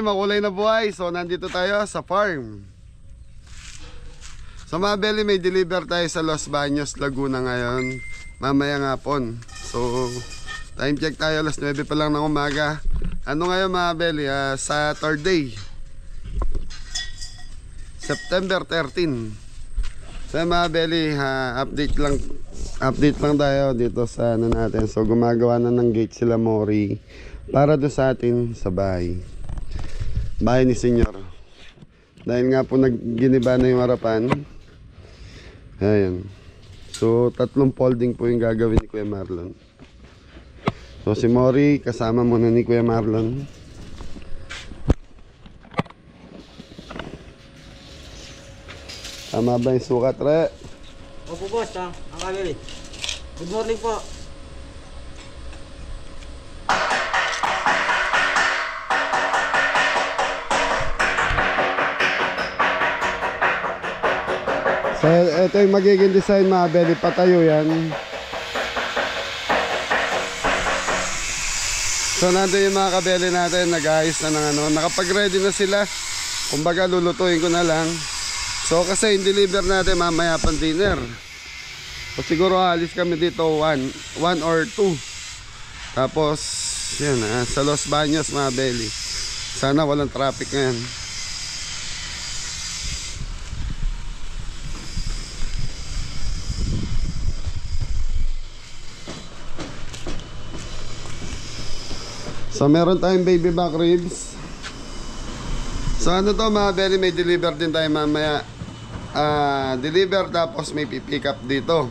Belly, makulay na buhay. So nandito tayo sa farm. So mga Belly, may deliver tayo sa Los Baños, Laguna ngayon. Mamayang hapon. So time check tayo, alas 9 pa lang ng umaga. Ano ngayon mga Belly? Saturday, September 13. So mga Belly, update lang tayo dito sa ano natin. So gumagawa na ng gate sila Mori para doon sa atin sa bahay ni Senyor. Dahil nga po nagginiba na yung harapan. Ayan. So 3 folding po yung gagawin ni Kuya Marlon. So si Mori kasama muna ni Kuya Marlon. Tama ba yung sukat, Re? Opo boss, ang kabili. Good morning po. So ito yung magiging design mga Belly, patayo yan. So nandun yung mga kabeli natin, nag-ayos na ng ano, nakapag-ready na sila. Kumbaga lulutuin ko na lang. So kasi yung deliver natin mamaya pang dinner. So siguro alis kami dito 1 or 2. Tapos yan sa Los Baños mga Belly. Sana walang traffic ngayon. So meron tayong baby back ribs. So ano to mga Belly, may deliver din tayo mamaya. Deliver tapos may pipick up dito.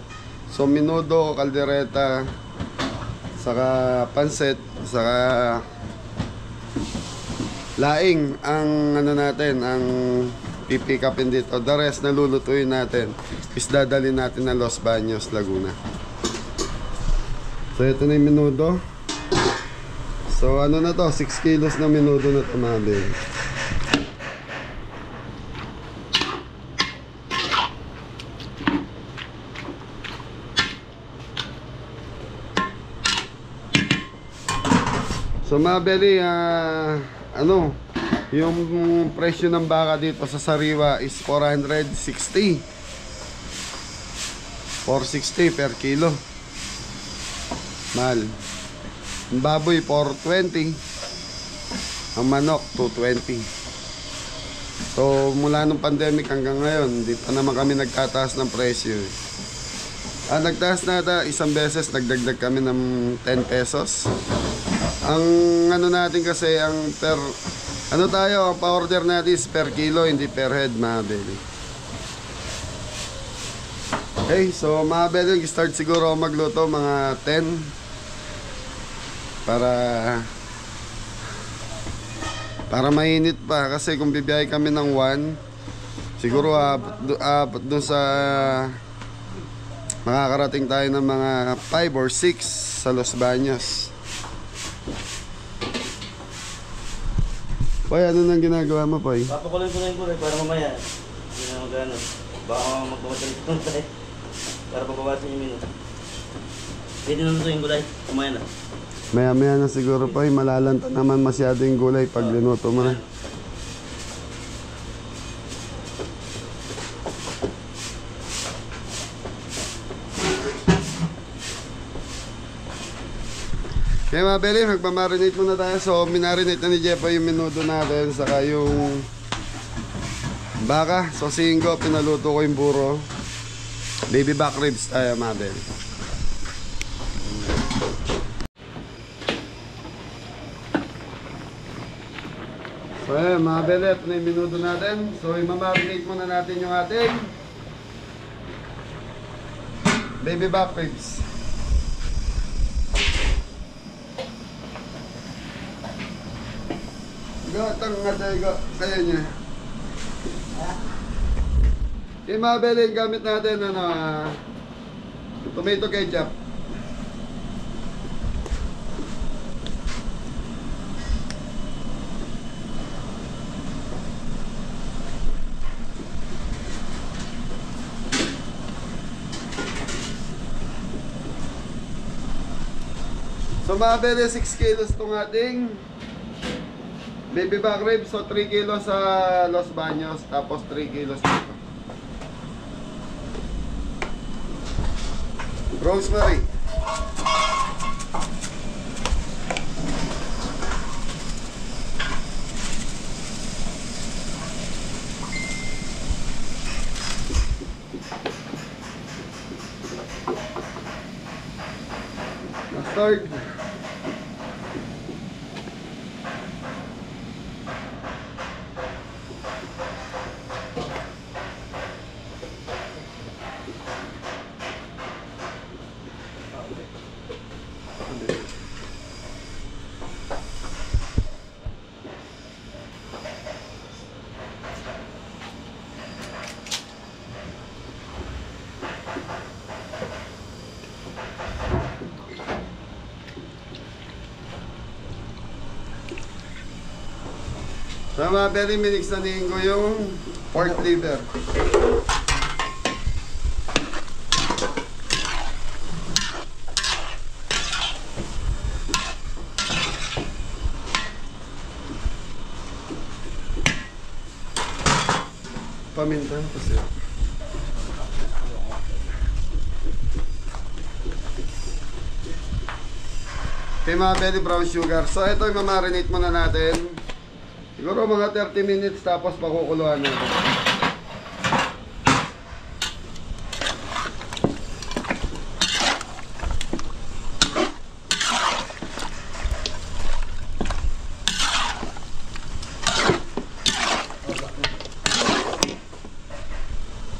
So menudo, kaldereta, saka pansit, saka laing ang ano natin, ang pipick upin dito. The rest nalulutuin natin is dadalhin natin na Los Baños, Laguna. So ito na yung menudo. So ano na to, 6 kilos na menudo na to mga Belly. So mga Belly, ano, yung presyo ng baka dito sa sariwa is 460 per kilo. Mahal. Ang baboy 420. Ang manok 220. So mula nung pandemic hanggang ngayon, hindi pa naman kami nagtataas ng presyo. Nagtaas na ata isang beses, nagdagdag kami ng 10 pesos. Ang ano natin kasi, ang per ano tayo, ang pa-order natin is per kilo, hindi per head mga Belly. Okay, so mga Belly, start siguro magluto mga 10 para mainit pa, kasi kung bibiyahe kami ng 1 siguro doon sa makakarating tayo ng mga 5 or 6 sa Los Baños. Poy, ano nang ginagawa mo, Poy? Papakuloy ko na yung gulay para mamaya. Hindi na magano. Baka magbawasan ito tayo. Para pabawasan yung minuto. Pwede na ito yung gulay. Kumaya na. Maya-maya na siguro, Poy. Malalanta naman masyado yung gulay pag linuto mo na. Kaya mga Belly, magpamarinate muna tayo. So, minarinate na ni Jepa yung menudo natin, saka yung baka. So, singgo, pinaluto ko yung buro. Baby back ribs tayo mga Belly. So, ayan mga Belly, ito na yung menudo natin. So, imamarinate muna natin yung ating baby back ribs. Gatang nga tayo, kaya niya. Yung mga Belly, yung gamit natin, tomato ketchup. So mga Belly, 6 kilos itong ating Baby back ribs, so 3 kilos sa Los Baños, tapos 3 kilos dito. Rosemary. Mustard. Tama, very minix na ko yung pork liver. Paminta kasi. Okay mga belly brown sugar. So ito yung mamarinate muna natin. Siguro mga 30 minutes tapos pakukuluan natin.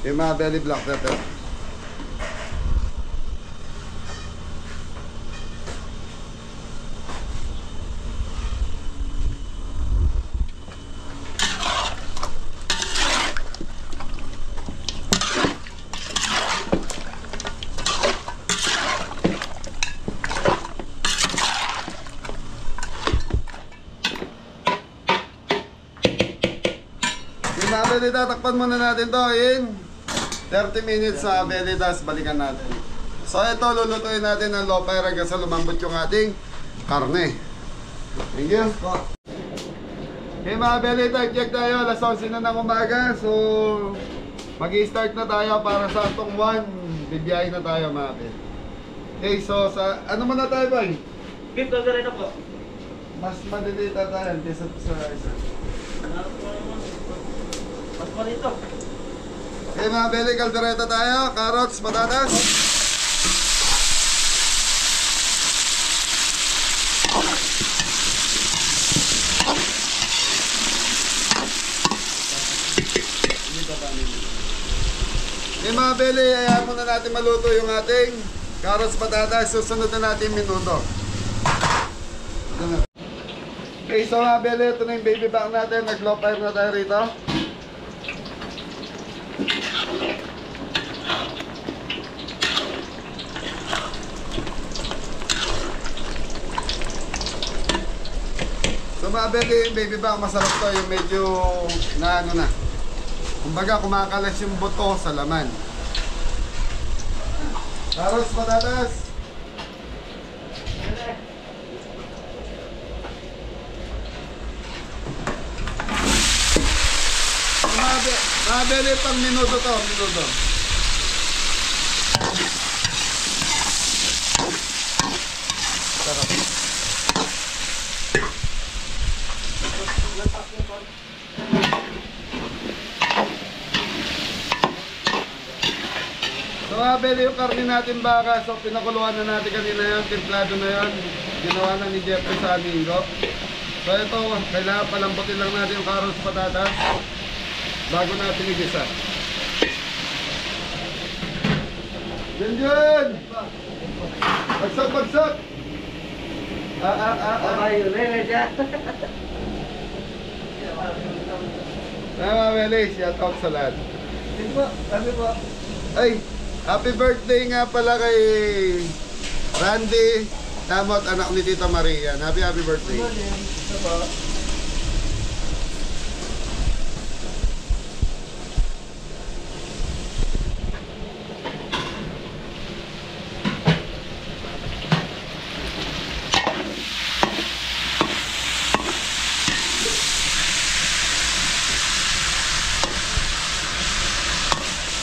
Yung mga belly black pepper. Belly, tatakpan muna natin to in 30 minutes sa belly, tas balikan natin. So ito, lulutuin natin ng low fire hanggang sa lumambot yung ating karne. Thank you. Okay mga belly, time check tayo. Alas 11 na ng umaga. So mag-i-start na tayo para sa atong 1. Bibiyahin na tayo mga belly. Okay, so sa ano muna tayo ba? Beef caldereta po. Mas madilita tayo kaysa sa isa. Mas malito. Okay mga belly, caldereta tayo. Carrots, patatas. Okay mga belly, ayaw muna natin maluto yung ating carrots, patatas. Susunod na natin minuto. Okay, so mga belly, ito na yung baby back natin. Nag-low fire na tayo rito. So mga belly, baby back, masarap to. Yung medyo na ano na. Kumbaga, kumakalas yung buto sa laman. Carrots, patatas. Mga belly, pang minuto to, minuto. Sarap. So mga belly, yung karne natin baka, so pinakuluan na natin kanina yun, templado na yun. Ginawa na ni Jeffrey sa Amigo. So ito, kailangan palambutin lang natin yung carrots, patatas bago natin igisa. Diyan! Bagsak, bagsak! Ayun, dyan. Mga belly, shout out sa lahat. Sabi po. Ay, happy birthday nga pala kay Randy Tamot, anak ni Tita Maria. Happy birthday.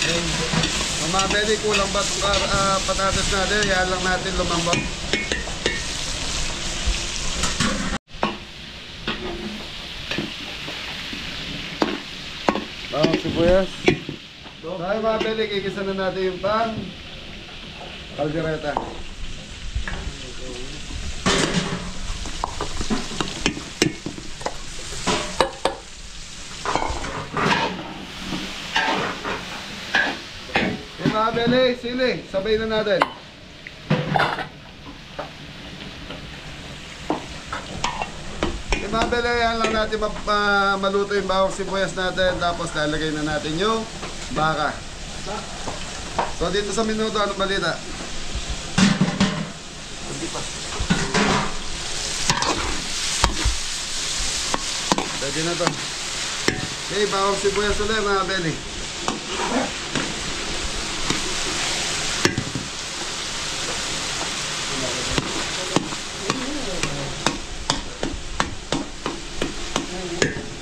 Mga belly, kulang ba itong patatas natin? Yan lang natin lumambot. Bawang sibuyas. Tayo mga belly, kikisa na natin yung pang kaldereta. Yung mga belly, sili, sabay na natin. Yung mga belly, yan lang natin maluto yung bawang sibuyas natin. Tapos lalagay na natin yung baka. So dito sa minuto, anong balita? Pwede na to. Okay, bawang sibuyas ulit mga belly.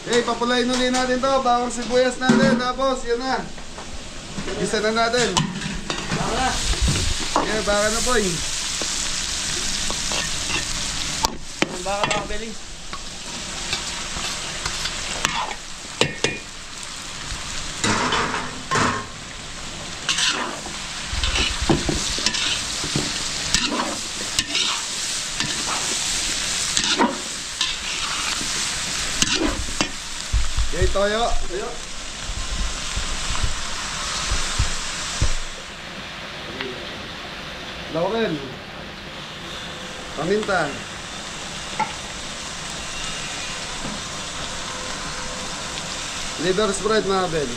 Okay, papulayin ulit natin to. Bawang sibuyas natin. Tapos, yun na. Isa na natin. Baka na. Okay, baka na po eh. Baka na mga belly. Okay, toyo. Toyo. Laurel. Paminta. Liver spread mga ben.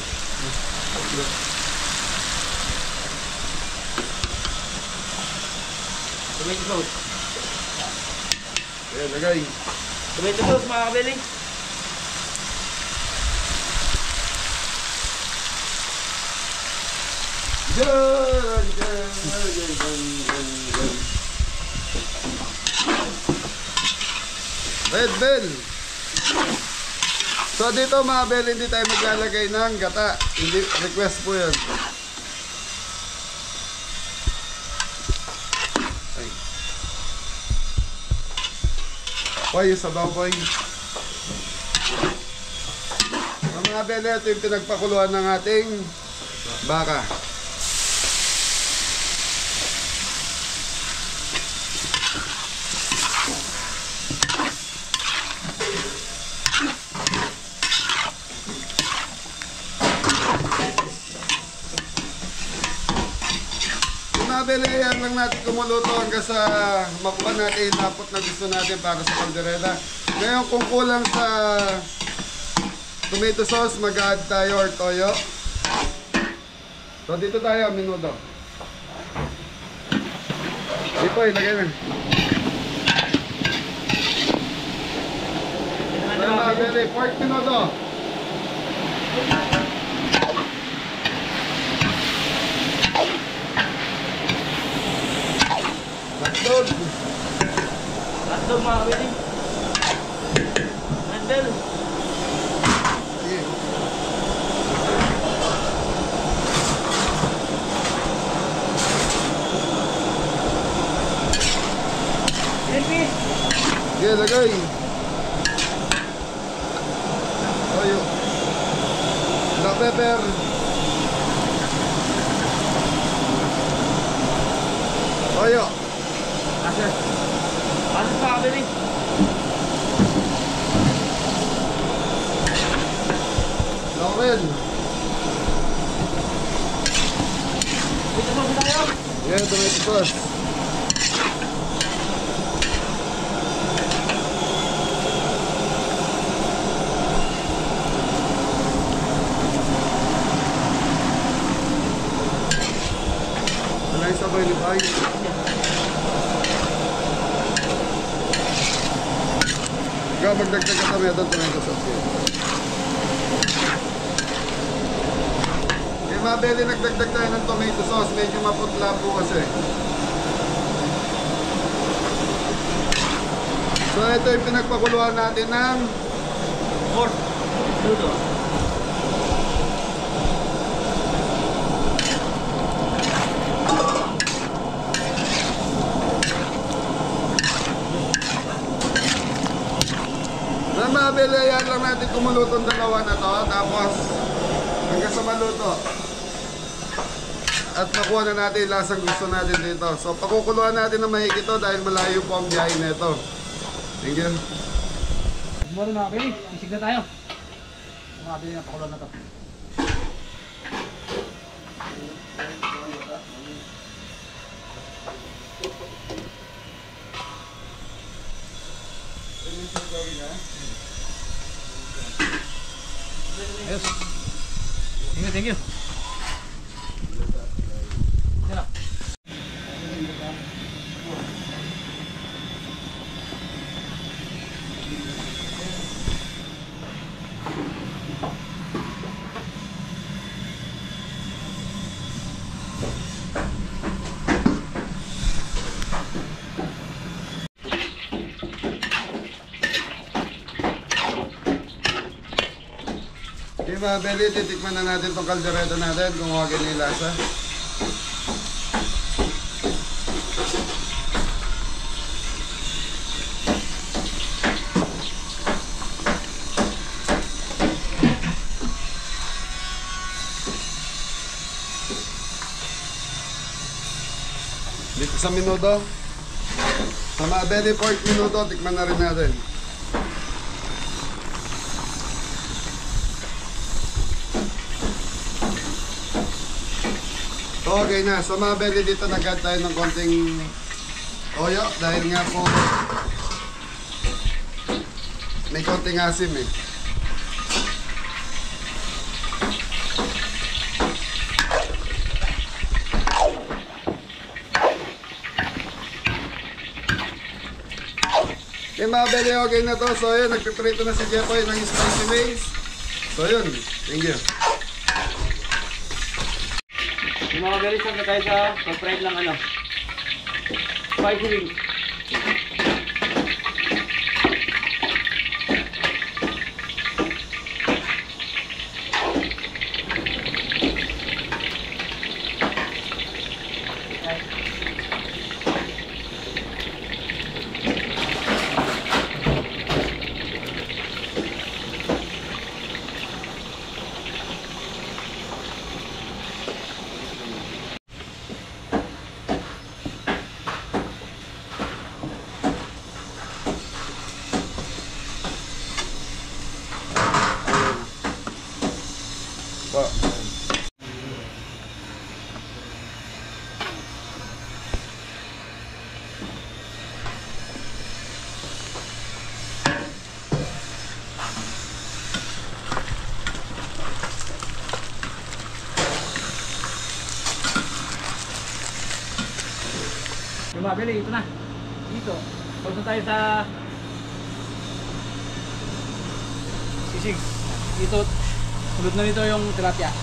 Tomato sauce. Okay, lagay. Tomato sauce mga belly. Red bell. So dito mga bell, hindi tayo maglalagay ng gata. Hindi, request po yun. Ay. Poy, yung sabaw poy. Mga bell, ito yung pinagpakuluan ng ating baka. Yan lang natin kumuluto hanggang sa makuha natin yung lapot na gusto natin para sa kaldereta. Ngayon kung kulang sa tomato sauce, mag-add tayo or toyo. So dito tayo, minuto. Dito, ilagay na. Pork minuto. Hotdog. Hotdog mga belly. Red bell. Sige. Green Sige, lagay. Toyo. Black pepper. Toyo. Asas. Asas mga belly. Laurel. Dito sauce tayo. Yeah, tomato sauce. Wala yung sabay ni Pai. Ikaw magdagdag ka kami at tomato sauce. Eh mabeli, nagdagdag tayo ng tomato sauce. Medyo maputla po kasi. So ito yung pinagpakuluan natin ng Pork. Luto. kumulo itong dalawa na to, tapos hanggang sa maluto. At makuha na natin yung lasang gusto natin dito. So pakukuluan natin ng mahigit ito dahil malayo po ang biyahe na ito. Thank you. Good morning mga Billy, isig na tayo. Mga Billy na pakulan na to. Ayos. Thank you. Yan na. Okay mga Belly, titikman na natin itong kaldereta natin kung okay na yung lasa. Dito sa minuto, sa mga Belly pork minuto, tikman na rin natin. Okay na, so mga Belly dito nag-add tayo ng konting toyo dahil nga po may konting asim eh. Okay mga Belly, okay na to. So yun, nagpiprito na si Jepoy ng spicy wings. So yun, thank you. Yung mga Billy, saan na tayo sa pag-fried lang ano? Spicy wings. Yung mga Billy, ito na. Dito. Punta tayo sa sisig. Dito, sunod na nito yung tilapia.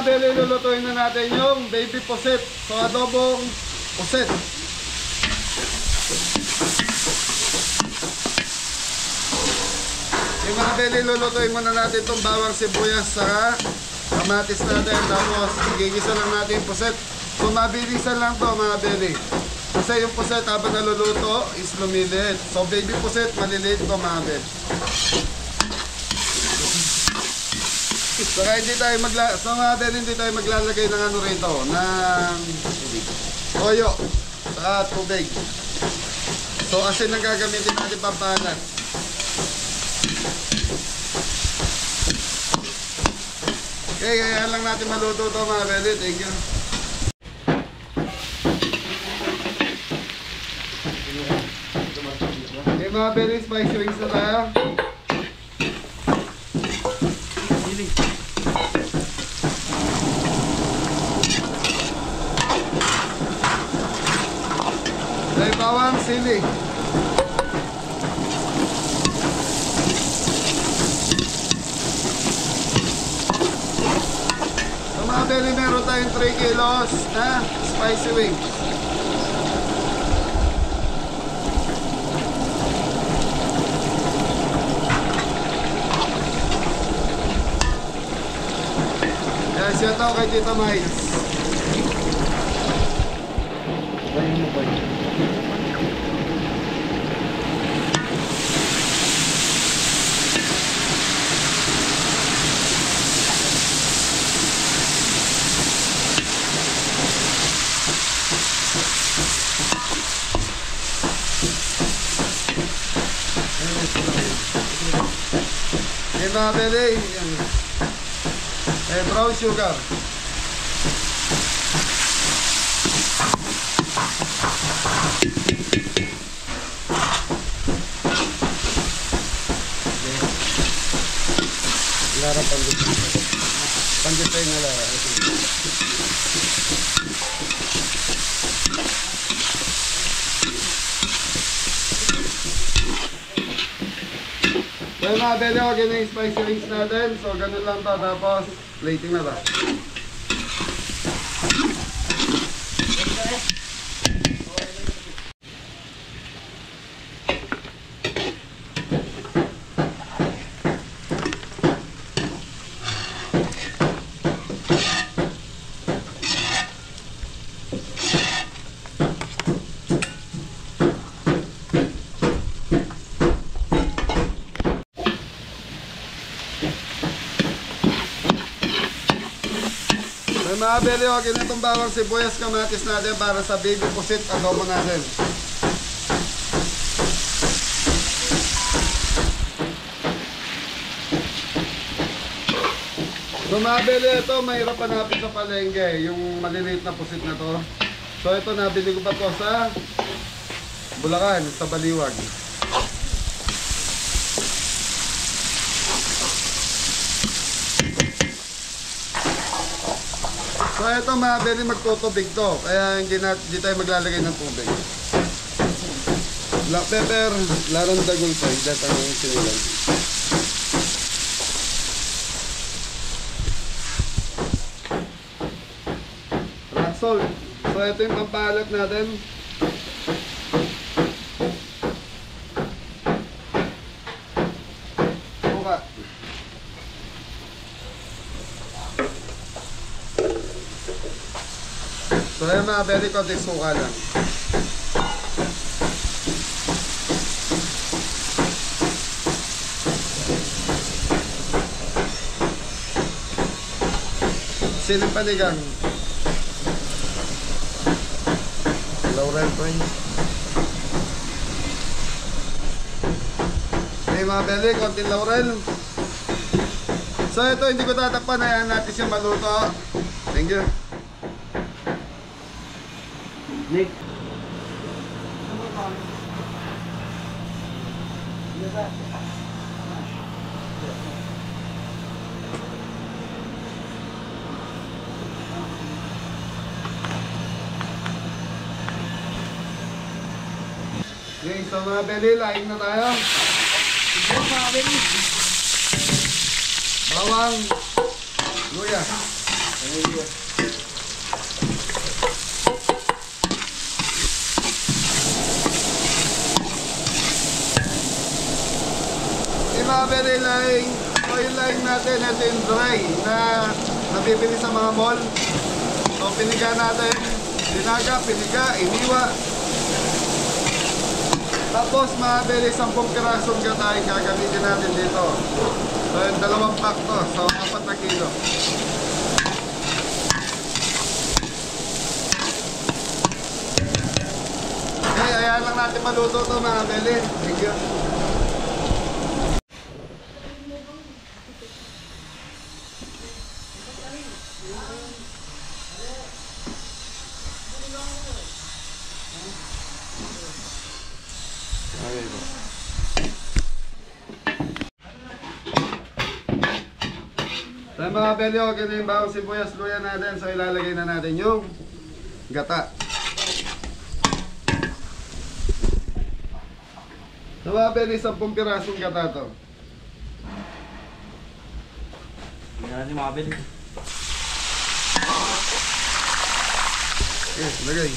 Belly, lulutuin na natin yung baby puset. So adobong puset. Yung mga Belly, lulutuin muna natin itong bawang sibuyas sa kamatis natin. Tapos igigisa lang natin yung puset. So mabilisan lang to mga Belly. Kasi yung puset habang naluluto is lumiliit. So baby puset, maliliit to mga Belly. Saka hindi tayo maglalagay ng ano rito, ng toyo, saka tubig. So asin ang gagamitin natin pampalat. Okay, kaya lang natin maluto ito mga Belly. Thank you. Okay mga Belly, spicy wings na tayo. May bawang sili. Sa mga belly, meron tayong 3 kilos na spicy wings. Yan, shout out kay Tita Miles. Ayun mo, boy. Yan mga belly. Yan. Brown sugar. Lara pandesal. Pandesal na lara. So mga belly, okay na yung spicy wings natin. So ganun lang to. Tapos plating na ba? So mga belly, okay na itong bawang sibuyas kamatis natin para sa baby pusit adobo natin. So mga belly, ito mahirap hanapin sa palengke, yung maliliit na pusit na to. So ito nabili ko pa to sa Bulacan, sa Baliwag. So ito mga belly, magtutubig to, kaya hindi tayo maglalagay ng tubig. Black pepper, larang dagol pa, hindi tayo sinilang. Rock salt. So ito yung pampalat natin. Buka. So yan mga belly, konting suka lang. Siling panigang. Laurel point. Okay mga belly, konting laurel. So ito hindi ko tatakpan, hayaan natin siya maluto. Thank you. Nick. Okay, so mga belly, laing na tayo. Mga belly. Bawang, luya. Mga belly, laing. So yung laing natin, ito yung dry na nabibili sa mga mall. So piniga natin, dinaga, piniga, iniwa. Tapos mga belly, 10 pirasong gatay gagamitin natin dito. So yung 2 pack to, so 4 na kilo. Okay, ayan lang natin maluto to mga belly. Thank you. Okay po. So mga belly, okay na yung bawang sibuyas luya natin. So ilalagay na natin yung gata. So mga belly, 10 pirasong gata to. Hindi na natin makabili. Yes, lagay.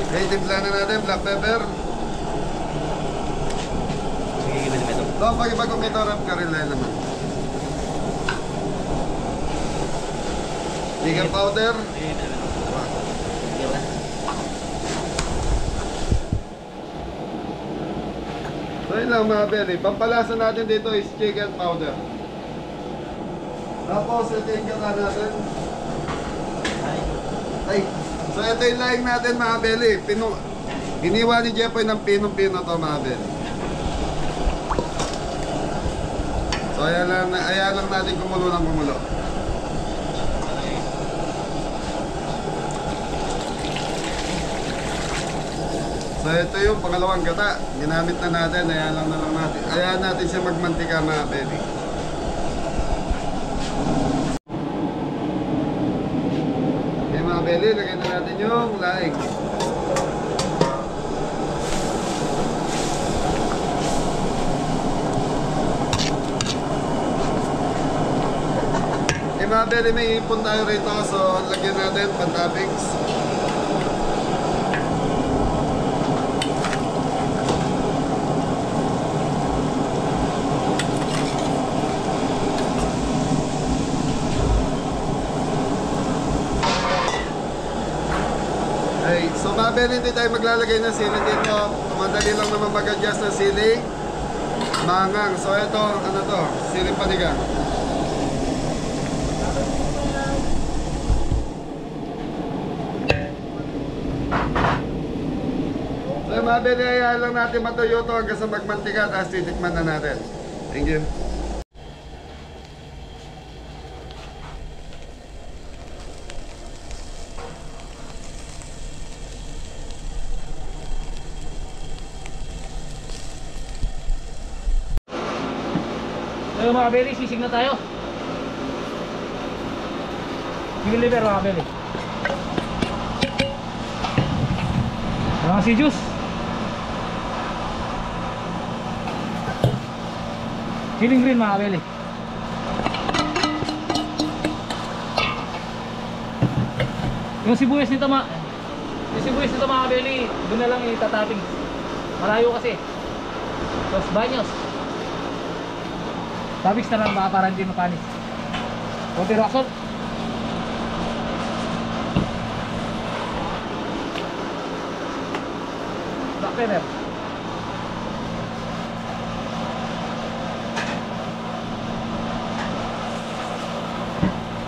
Okay, timpla na natin, black pepper. Sige, gibili mo ito. So, pag kung ito, rap ka rin lang naman. Chicken powder. Sige, gibili mo ito. Sige ba? So yun lang mga belly, pampalasa natin dito is chicken powder. Tapos ito yung gata natin. Ay, so ito yung laing natin mga belly. Giniwa ni Jeffoy ng pinong-pino to mga belly. So ayan lang natin kumulo ng kumulo. So ito yung pangalawang gata. Ginamit na natin, ayan lang natin. Ayan natin siya magmantika mga belly. Okay mga belly, lagay na natin yung laing. Okay mga belly, may ipon tayo rito. So lagyan natin pantoppings. Okay, so mga belly, hindi tayo maglalagay ng sili dito. Madali lang naman mag-adjust ng sili. Mangang. So ito, ano to? Sili panigang. So mga belly, ayaw lang natin matuyo to hanggang sa magmantika. Tapos titikman na natin. Thank you. So mga belly, sisig na tayo. Chicken liver mga belly. Mga si juice. Chilling green mga belly. Yung sibuyas nito mga belly, doon na lang itatapping. Malayo kasi. Los Baños. Topics na lang baka para hindi mapanis. Konti rock salt. Black pepper.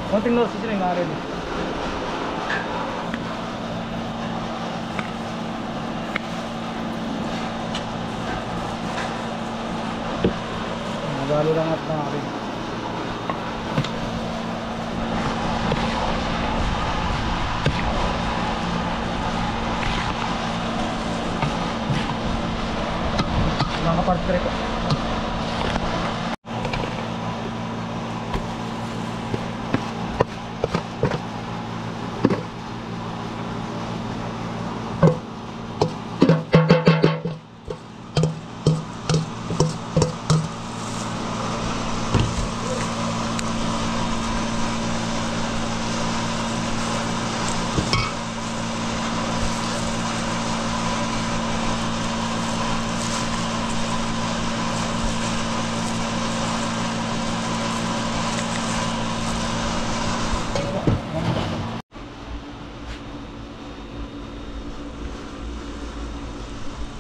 Konting nor seasoning mga ready. Magalo lang at mga ready. Mga part 3 ko.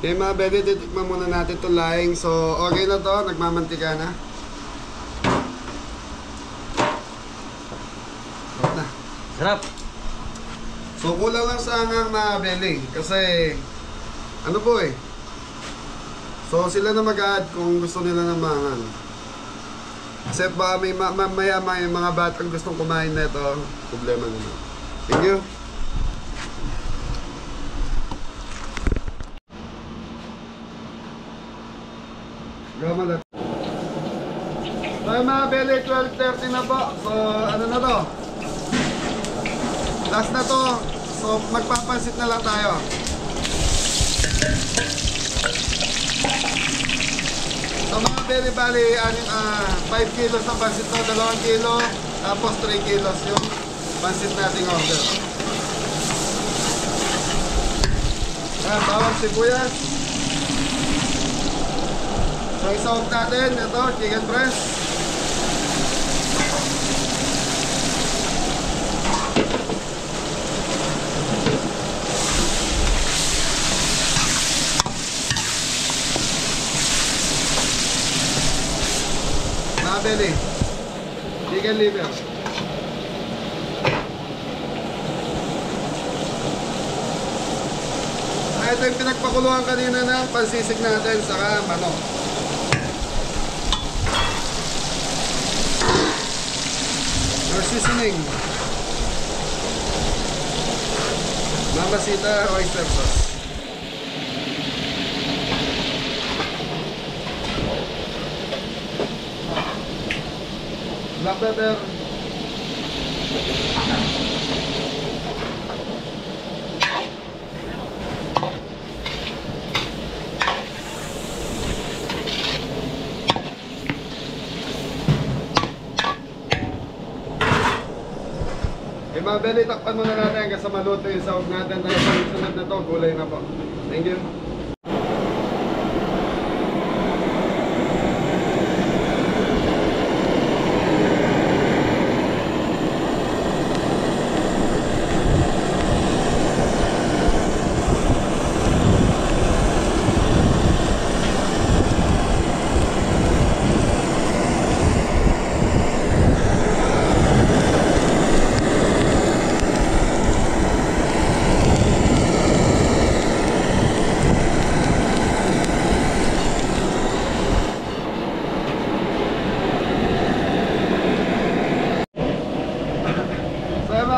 Okay mga bebe, titikman muna natin ito laing. So okay na to, nagmamantika na. Okay na. Sarap. So kulang lang sa hangang mga bele. Kasi ano po eh. So sila na mag-add kung gusto nila ng mangang. Kasi baka may mamaya may mga batang gustong kumain na ito. Problema naman. Thank you. Gamalat. So mga bele, 12:30 na po. So ano na to? Last na to. So, magpapansit na lang tayo. So, mga belly bali, 5 kilos ng pansit to, 2 kilo, tapos 3 kilos yung pansit nating order. Bawang sibuyas. So, isawag natin, ito, chicken breast. Belly, chicken liver. Ito yung pinagpakuluan kanina ng pansisig natin saka manok. Or seasoning. Mamacita oyster sauce. Black pepper. Mga belly, takpan muna natin hanggang sa maluto yung sahog natin. Dahil sa sunod na to, gulay na po. Thank you.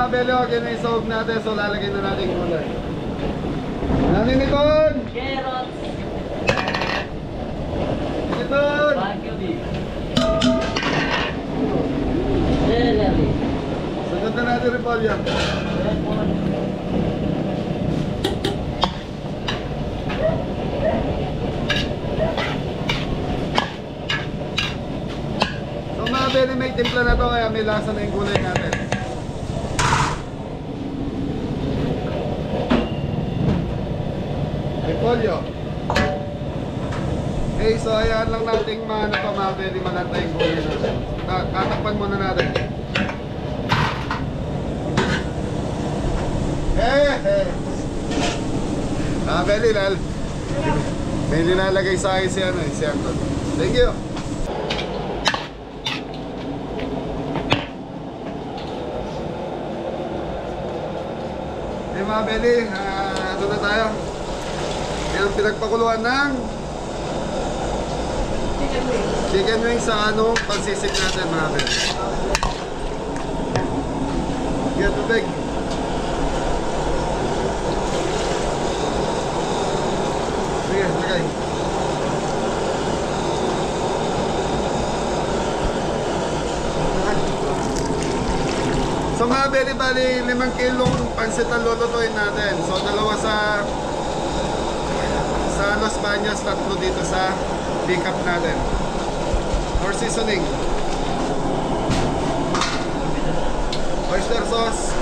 Belo, okay na yung sahog natin, so lalagay na natin yung gulay. Naninipon! Carrots! Nipon! Baguio. Celery. Sunod na natin repolyo. Lemon. So mga belo, may timpla na to, kaya may lasa na yung gulay natin. Repolyo. Okay, so ayan lang nating pamabili malanta yung gulay natin. Tatakpan muna natin. Beli lal. May nilalagay sa akin si Anton. Thank you. Okay mga beli, ano na tayo? Yung pinagpakuluan ng chicken wings sa pansisig natin mga beli. Get tubig. Sige, lagay. So mga beli, bali 5 kilong pansit ang lulutuin natin. So dalawa sa Los Baños, tatlo dito sa pick-up natin. Or seasoning. Oyster sauce.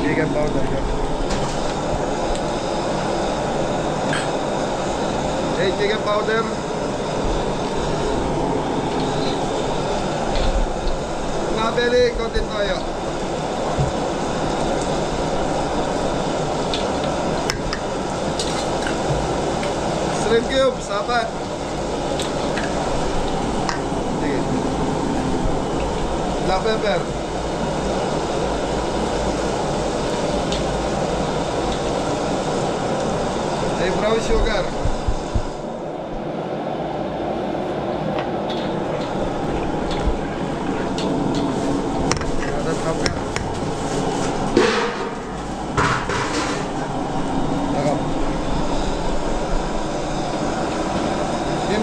Chicken powder. Okay, chicken powder. Mga beli, konti toyo. Shrimp cubes, apat. Sige. Black pepper. Ay, brown sugar.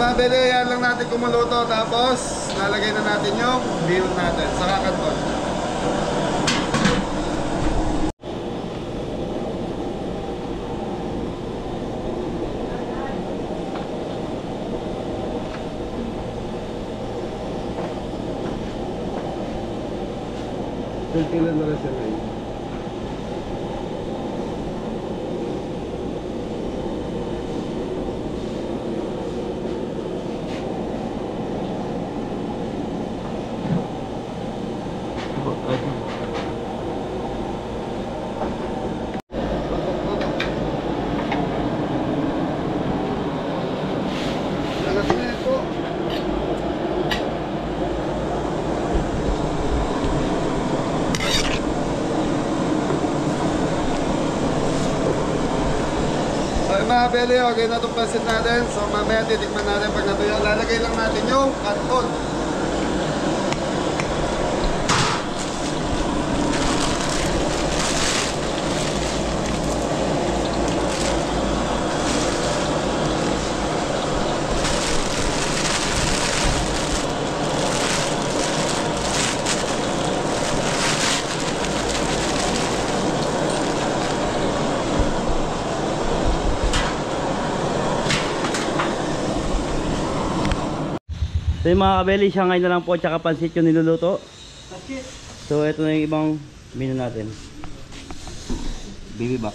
Mga beli, yan lang natin kumuluto. Tapos lalagay na natin yung bill natin sa kakanton. Kailan na rin siya ngayon? Mga beli, okay na itong pansit natin. So mamaya titikman natin pag natuyo. Lalagay lang natin yung kanton. So yung mga kabeli, siyangay na lang po tsaka pansit yung niluluto. So ito na yung ibang menu natin. Bibimbap.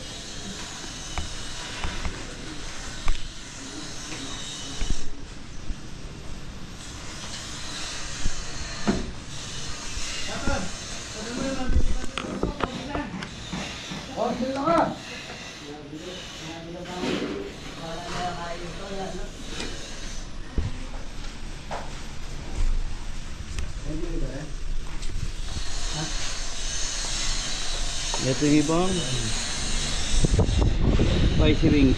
Ito yung ibang spicy rings.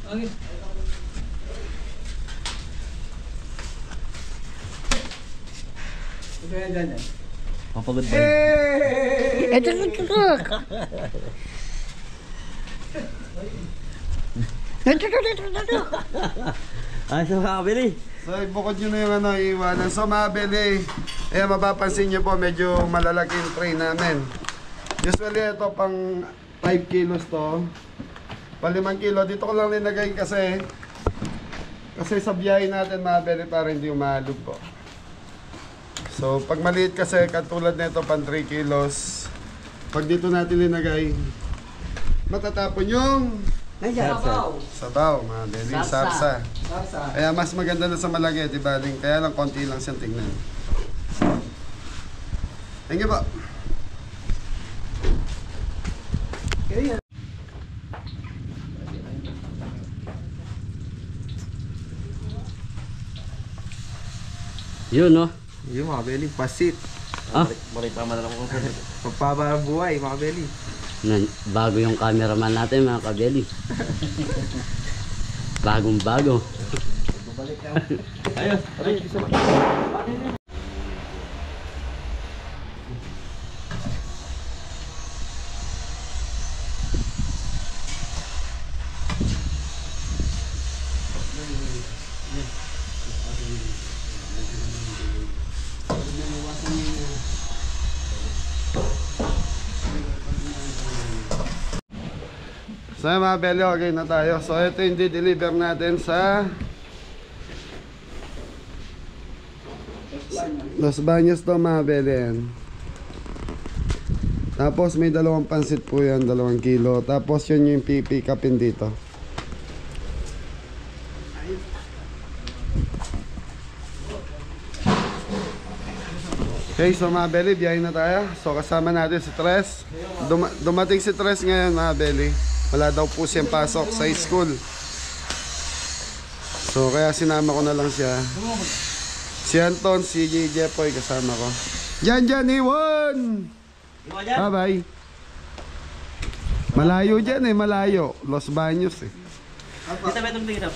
Okay. Papagod ba? Ay, so mga kabili. So ibukod nyo na yung ano, iiwanan. So mga beli, mapapansin nyo po medyo malalaki yung tray namin. Usually ito pang 5 kilos to. Pa 5 kilo. Dito ko lang linagay kasi sa biyahe natin mga beli para hindi umalog po. So pag maliit kasi katulad nito pang 3 kilos. Pag dito natin linagay, matatapon yung sabaw mga beli, sarsa. Kaya mas maganda na sa malaki, diba? Kaya lang konti lang siyang tingnan. Thank you po. Yun, no? Yung mga beli, pasit. Maritama na lang ako. Pagpabarang buhay, mga beli. Bago yung cameraman natin, mga kabeli. Bagong bago. Ayos. So mga beli, okay na tayo. So ito yung di-deliver natin sa Los Baños to mga beli yan. Tapos may 2 pansit po yan, 2 kilo. Tapos yun yung pipick upin dito. Okay, so mga beli, biyahin na tayo. So kasama natin si Tres. Dumating si Tres ngayon mga beli. Wala daw po siyang pasok sa school. So kaya sinama ko na lang siya. Si Anton, si Jepoy kasama ko. Diyan, Iwan! Bye bye. Malayo dyan eh, malayo. Los Baños eh. Dito ba itong tingin up?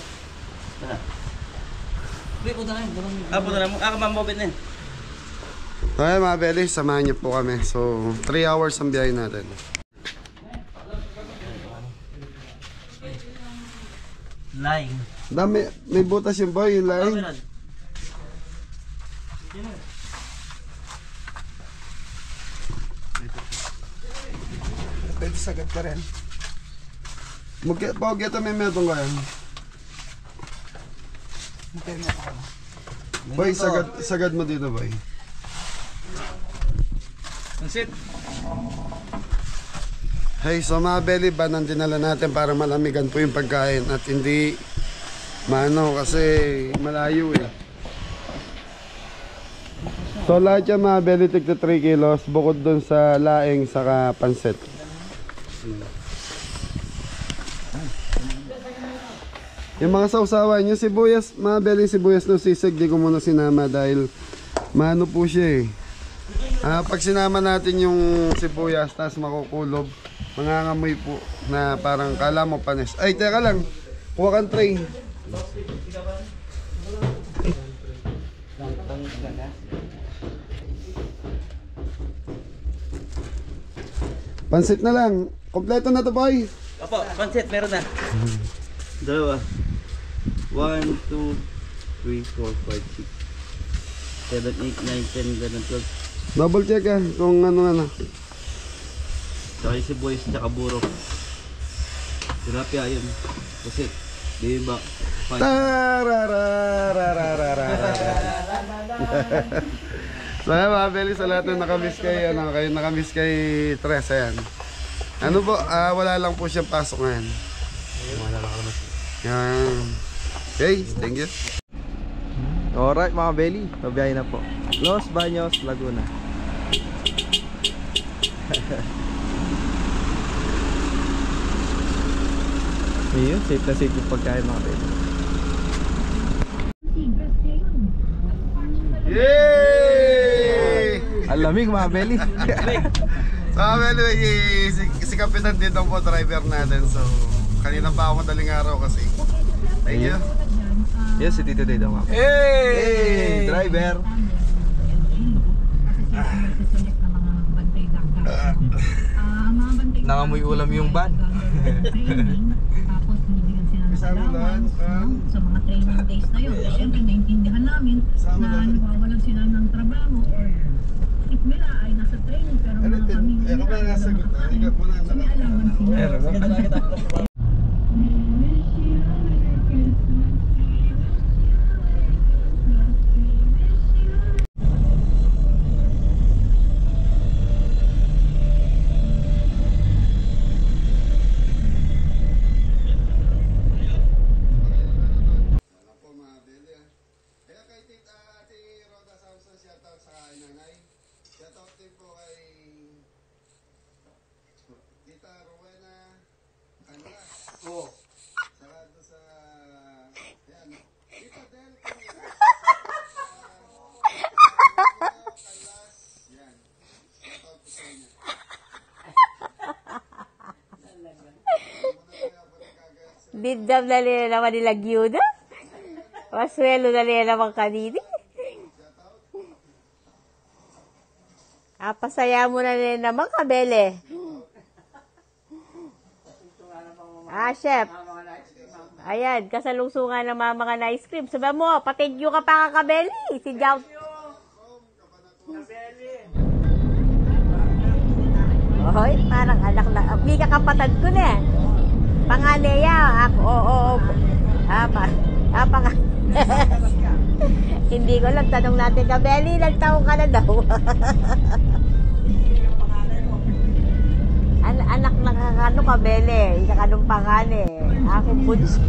Wait, punta na yun. Punta na mo. Kamambobit na yun. Okay mga Beli, samahan niyo po kami. So, 3 hours ang biyahe natin. Lying. Dami, may butas yung boy, yung laing. Pwede sagad ka rin. Pag ito may metong kaya. Boy, sagad mo dito boy. Pansit. Hey, so mga Beli, banang dinala natin para malamigan po yung pagkain at hindi maano kasi malayo eh. So lahat yan mga Beli, tigto 3 kilos bukod dun sa laing saka pansit. Yung mga sausawan, yung sibuyas, mga Beli, sibuyas no sisig, di ko muna sinama dahil maano po siya eh. Pag sinama natin yung sibuyas, tapos makukulob, mangangamoy po na parang kala mo panis. Ay, teka lang, kuha kang tray. Pansit na lang. Kompleto na to boy. Opo, pansit, meron na. Dalawa. 1, 2, 3, 4, 5, 6, 7, 8, 9, 10, 11, 12. Double check kung ano. Tsaka yung sibuyas, tsaka buro. Tilapia yun. Pusit. Diba? So ayan mga Beli, sa lahat na nakamiss kay, nakamiss kay Tres, ayan. Ano po, wala lang po siyang pasok ngayon. Wala lang naman. Yan. Okay, thank you. Alright mga Belly, mabiyahe na po. Los Baños, Laguna. Ayun, safe na safe yung pagkain mga Belly. Yay! Ang lamig mga Belly. So anyway, si Kapitan dito po driver natin. So kanina pa ako madaling araw kasi. Thank you. Yes, si Tito Dito mga Belly. Hey! Driver. Nangamoy ulam yung van. Tapos binibigyan sila ng allowance sa mga training days na yun. Siyempre, naintindihan namin na nawawalan sila ng trabaho or if nila ay nasa training pero mga pamilya nila ay nakakain. So may allowance sila. Dindam na nila naman nilang gyuda. Maswelo na nila naman kanini. Pasaya mo na nila naman, Kabele. Chef. Ayan, kasalungsungan ng mga na-ice cream. Sabi mo, patigyo ka pa ka, Kabele. Si Jout. Oy, parang anak na. Hindi ka kapatid ko na. Panganeya, ako, oo. Hindi ko lang, tanong natin ka, Belly, ilang taong ka na daw? Anak na kakano ka, Belly, ikakanong pangane. Ako bunso.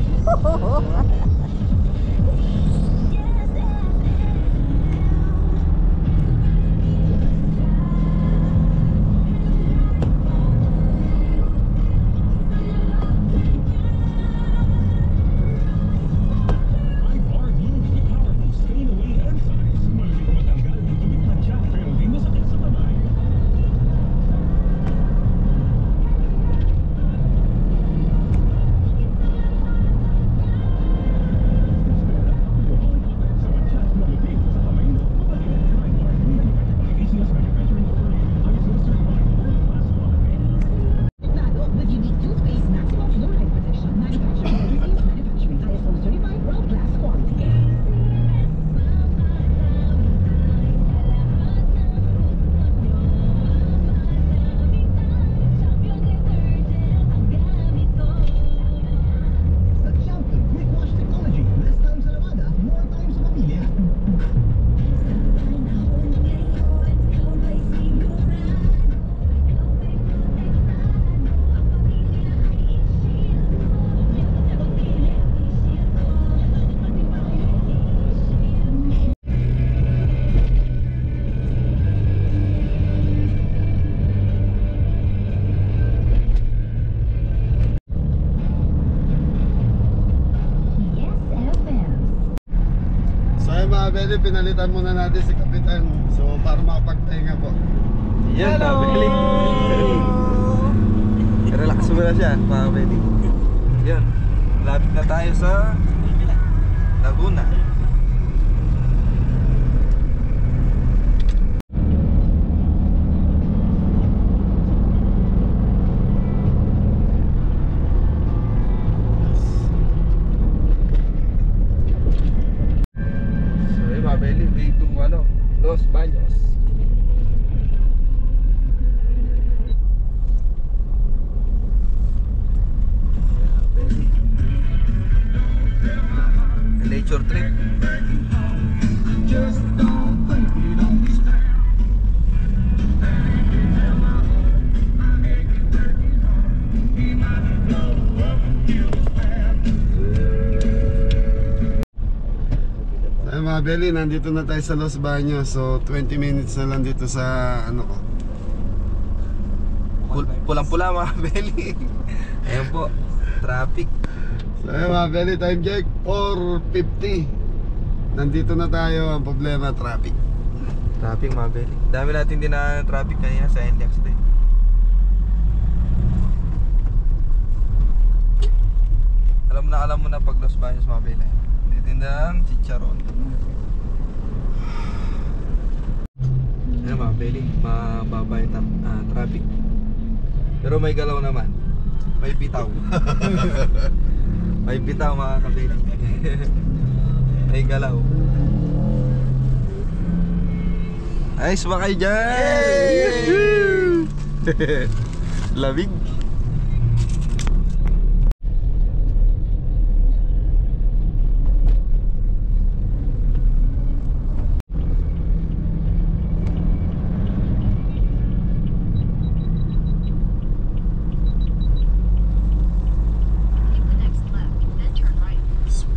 lalapitan muna natin si Kapitan. So, para makapagpahinga po. Yan, mga Beli. Relax muna siya, mga Beli. Yan, lapit na tayo sa Laguna. Beli, way to Los Baños. Nature trip. Ay mga Beli, nandito na tayo sa Los Baños. So 20 minutes na lang dito sa ano ko. Pulang-pula mga Beli. Ayan po, traffic. So ayun mga Beli, time check 4:50. Nandito na tayo, ang problema traffic. Traffic mga Beli. Dami natin din na traffic kanina sa NLEX din. Alam mo na pag Los Baños mga Beli. Tindang chicharon. Ayan mga Beli, mababa yung traffic. Pero may galaw naman. May bitaw. May bitaw mga kabeli. May galaw. Ayos ba kayo dyan? Labig.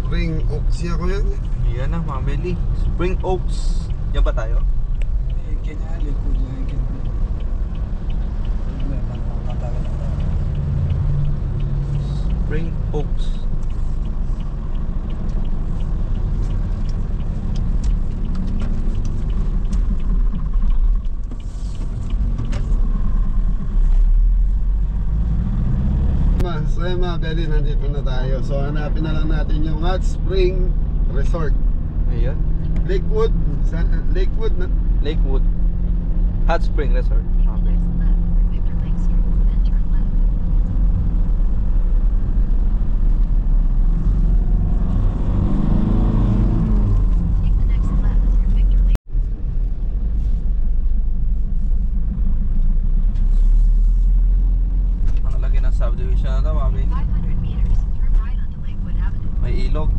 Spring Oaks siya ko yan. Yan na mga Beli. Spring Oaks. Yan ba tayo? Spring Oaks. So ayun mga Beli, nandito na tayo. So hanapin na lang natin yung Hot Spring Resort. Ayan. Lakewood. Lakewood na. Lakewood Hot Spring Resort. Okay. Ang laki ng subdivision na ito, mga Beli. 500 meters, turn right onto Lakewood Avenue. May ilog.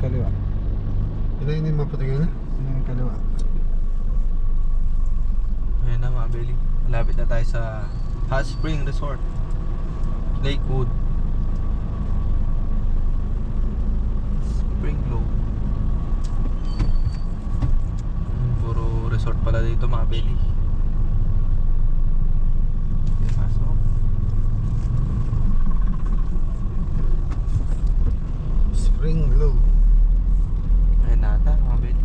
Kaliwa. Ito yung maputingin na? Yung kaliwa. Ayan na mga Beli. Malapit na tayo sa Hot Spring Resort, Lakewood. Spring Glow. Puro resort pala dito mga Beli. Pasok. Spring Glow. Ayan na ata mga Beli.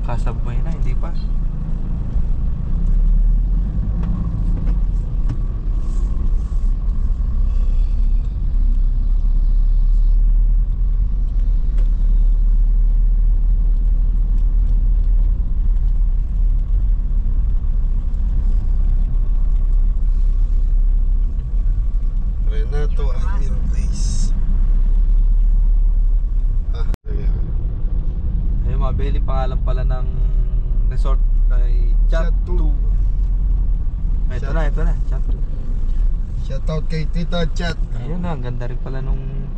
Kasabay na, hindi pa. Renato Admiral Place. Ayan. Ayun mga Beli, pangalan pala ng resort ay Chat 2. Ito na, Chat 2. Shoutout kay Tita Chat. Ayun na, ang ganda rin pala nung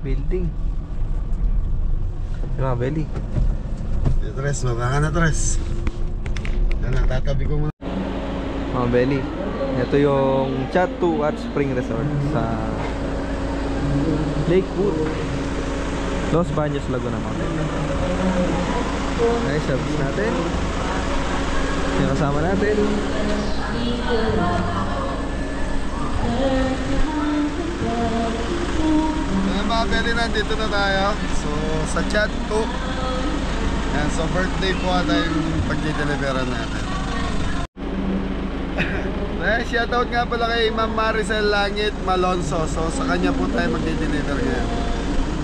building. Ayun mga Beli. Tres, baba ka na Tres. Yan na, tatabi ko muna. Mga Beli, ito yung Chat 2 at Spring Resort sa Lakewood, Los Baños, Laguna Mountain. Nice service natin. Yung kasama natin. Ayan mga belly, nandito na tayo. So sa chat 2. Ayan, so birthday po ata yung pag-deliveran natin. Ayan, shoutout nga pala kay Ma'am Maricel Langit Malonzo. So sa kanya po tayo mag-deliver ngayon.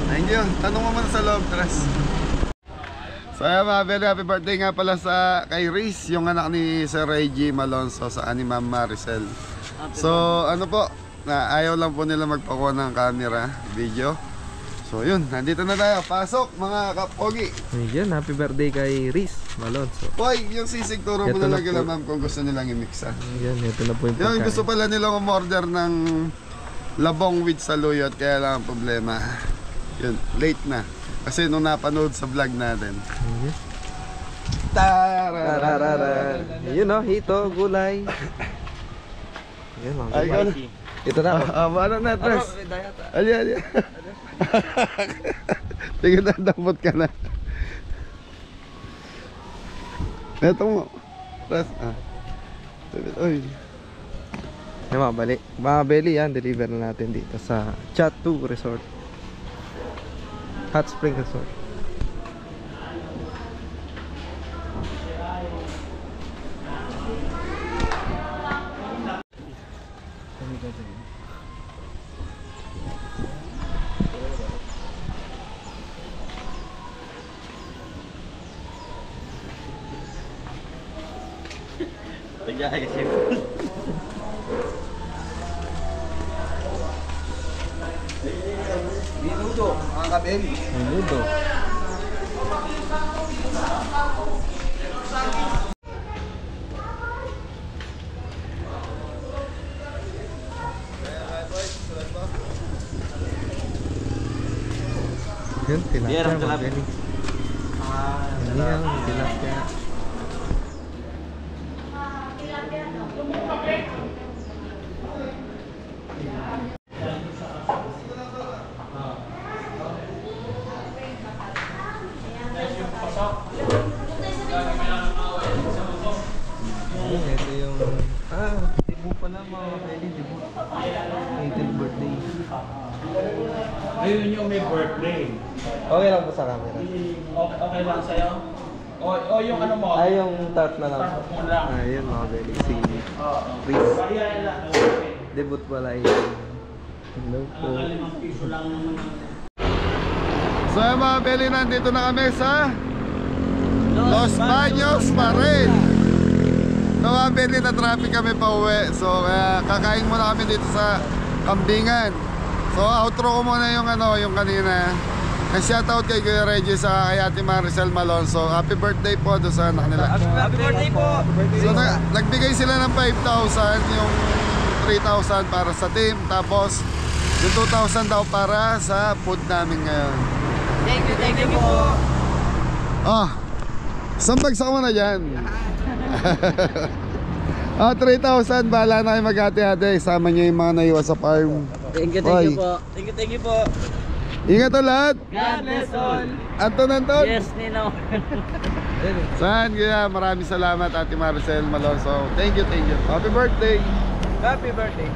Thank you. Tanong mo muna sa loob, Tres. So ayan mga belly, happy birthday nga pala sa kay Reese, yung anak ni Sir Reggie Malonzo, sa ni Ma'am Maricel. So ano po, na ayaw lang po nila magpakuha ng camera, video. So yun, nandito na tayo. Pasok mga kapogi. Ayan, happy birthday kay Riz Malonzo. Boy, yung sisig turo mo Ito na na lang kila po. ma'am kung gusto nilang i-mix. Ayan, ito na po yung Yung pagkain. gusto pala nilang umorder ng labong with saluyot, kaya lang ang problema. Yun, late na. Kasi nung napanood sa vlog natin. Ayan. Tararara. Yun o, hito, gulay. Ayan, mga Ay, ikaw na. ito na. Ano na, Tres? Ali. Tingin na, dapat ka na. Ito mo. Tres, Uy. Ayan, mga belly yan, deliver na natin dito sa Chat 2 Resort, Hot Spring Resort. Tagay kasi. Minuto, mga kabeli. Minuto. Yun, tilapia Yan, ang mga tilapia. belly. Ayan, tilapia. Ito yung debut pala mga belly, debut. 18th birthday. Ayun yung may birthday. Okay lang po sa camera. Okay lang sa'yo? O yung ano mo? Ay, yung tart na lang. Tart mo lang. Ayun mga belly, si Chris. Ayan lang. Debut pala yun. Hello po. ₱5 lang naman. So yung mga belly, nandito na kami sa Los Baños pa rin. So mga belly, na traffic kami pa uwi. So kakain muna kami dito sa Kambingan. So outro ko muna yung yung kanina. Shoutout kay Kuya Reggie sa kay Ate Maricel Malonzo. Happy birthday po doon sa anak nila. Happy birthday po! So nagbigay sila ng 5,000, yung 3,000 para sa team, tapos yung 2,000 daw para sa food namin ngayon. Thank you po! Ah, saan bagsak mo na dyan? 3,000, bahala na kayo mag-hati-hati. Sama nyo yung mga naiwas sa farm. Thank you Oy. po. Thank you po. Ingat o lahat. God bless all. Anton. Yes, Nino. Saan kaya? Maraming salamat Ate Maricel Malonzo. Thank you. Happy birthday. Happy birthday!